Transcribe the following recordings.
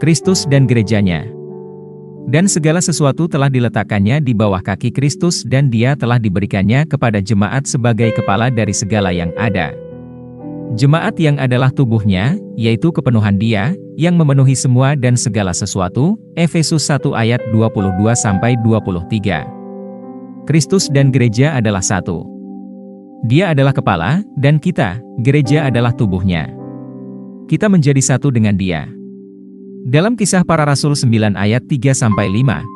Kristus dan gerejanya. Dan segala sesuatu telah diletakkannya di bawah kaki Kristus dan dia telah diberikannya kepada jemaat sebagai kepala dari segala yang ada. Jemaat yang adalah tubuhnya, yaitu kepenuhan dia, yang memenuhi semua dan segala sesuatu, Efesus 1 ayat 22-23. Kristus dan gereja adalah satu. Dia adalah kepala, dan kita, gereja adalah tubuhnya. Kita menjadi satu dengan dia. Dalam Kisah Para Rasul 9 ayat 3-5,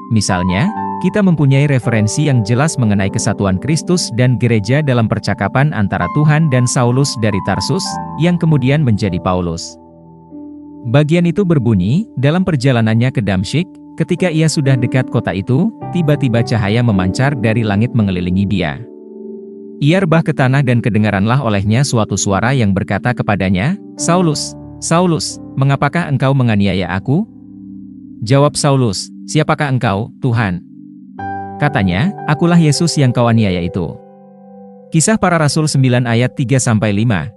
misalnya, kita mempunyai referensi yang jelas mengenai kesatuan Kristus dan gereja dalam percakapan antara Tuhan dan Saulus dari Tarsus, yang kemudian menjadi Paulus. Bagian itu berbunyi, dalam perjalanannya ke Damsyik, ketika ia sudah dekat kota itu, tiba-tiba cahaya memancar dari langit mengelilingi dia. Ia rebah ke tanah dan kedengaranlah olehnya suatu suara yang berkata kepadanya, "Saulus, Saulus, mengapakah engkau menganiaya aku?" Jawab Saulus, "Siapakah engkau, Tuhan?" Katanya, "Akulah Yesus yang kau aniaya itu." Kisah Para Rasul 9 ayat 3-5.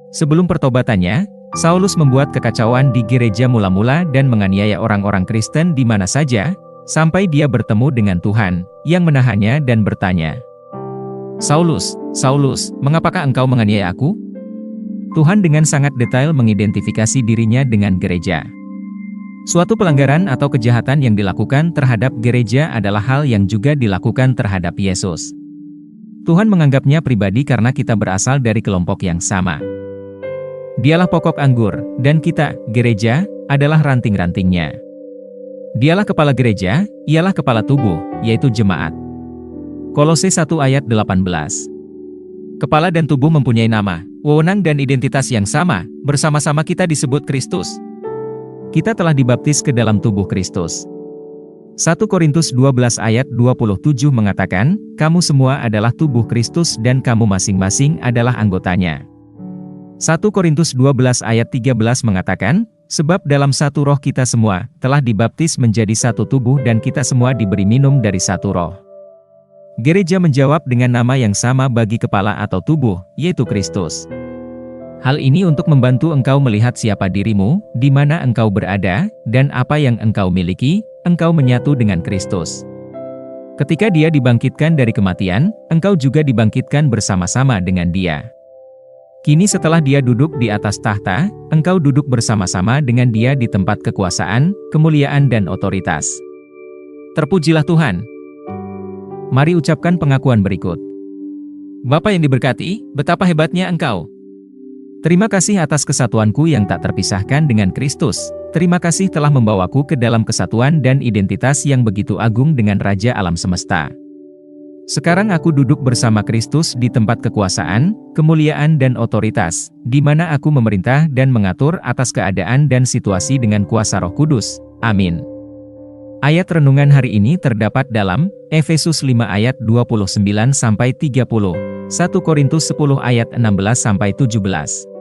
Sebelum pertobatannya, Saulus membuat kekacauan di gereja mula-mula dan menganiaya orang-orang Kristen di mana saja, sampai dia bertemu dengan Tuhan, yang menahannya dan bertanya, "Saulus, Saulus, mengapakah engkau menganiaya aku?" Tuhan dengan sangat detail mengidentifikasi dirinya dengan gereja. Suatu pelanggaran atau kejahatan yang dilakukan terhadap gereja adalah hal yang juga dilakukan terhadap Yesus. Tuhan menganggapnya pribadi karena kita berasal dari kelompok yang sama. Dialah pokok anggur, dan kita, gereja, adalah ranting-rantingnya. Dialah kepala gereja, ialah kepala tubuh, yaitu jemaat. Kolose 1 ayat 18. Kepala dan tubuh mempunyai nama, wewenang dan identitas yang sama, bersama-sama kita disebut Kristus. Kita telah dibaptis ke dalam tubuh Kristus. 1 Korintus 12 ayat 27 mengatakan, kamu semua adalah tubuh Kristus dan kamu masing-masing adalah anggotanya. 1 Korintus 12 ayat 13 mengatakan, sebab dalam satu roh kita semua telah dibaptis menjadi satu tubuh dan kita semua diberi minum dari satu roh. Gereja menjawab dengan nama yang sama bagi kepala atau tubuh, yaitu Kristus. Hal ini untuk membantu engkau melihat siapa dirimu, di mana engkau berada, dan apa yang engkau miliki, engkau menyatu dengan Kristus. Ketika dia dibangkitkan dari kematian, engkau juga dibangkitkan bersama-sama dengan dia. Kini setelah dia duduk di atas tahta, engkau duduk bersama-sama dengan dia di tempat kekuasaan, kemuliaan dan otoritas. Terpujilah Tuhan. Mari ucapkan pengakuan berikut. Bapa yang diberkati, betapa hebatnya engkau. Terima kasih atas kesatuanku yang tak terpisahkan dengan Kristus. Terima kasih telah membawaku ke dalam kesatuan dan identitas yang begitu agung dengan Raja Alam Semesta. Sekarang aku duduk bersama Kristus di tempat kekuasaan, kemuliaan dan otoritas, di mana aku memerintah dan mengatur atas keadaan dan situasi dengan kuasa Roh Kudus. Amin. Ayat renungan hari ini terdapat dalam Efesus 5 ayat 29-30, 1 Korintus 10 ayat 16-17.